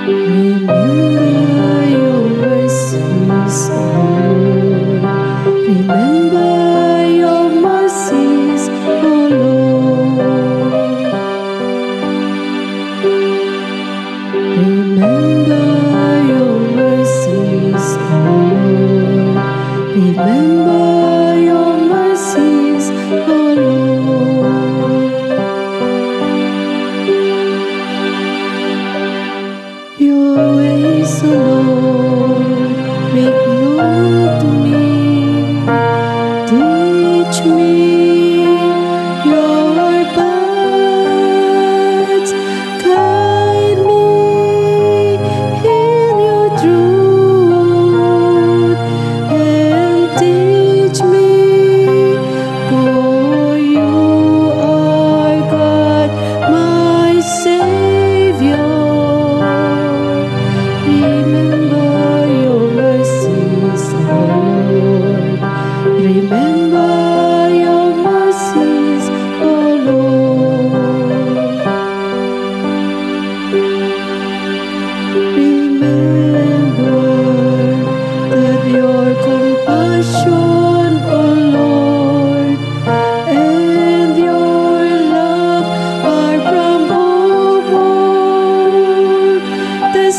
Remember your mercies, O Lord. Remember your mercies, O Lord. Remember your mercies, O Lord. Remember your mercies, O Lord. Your ways, O Lord, make known to me. Teach me your paths. Guide me in your truth and teach me, for you are God, my Savior. Remember your mercies, O Lord. Remember your mercies, O Lord. Remember that your compassion, O Lord, and your love are from of old. The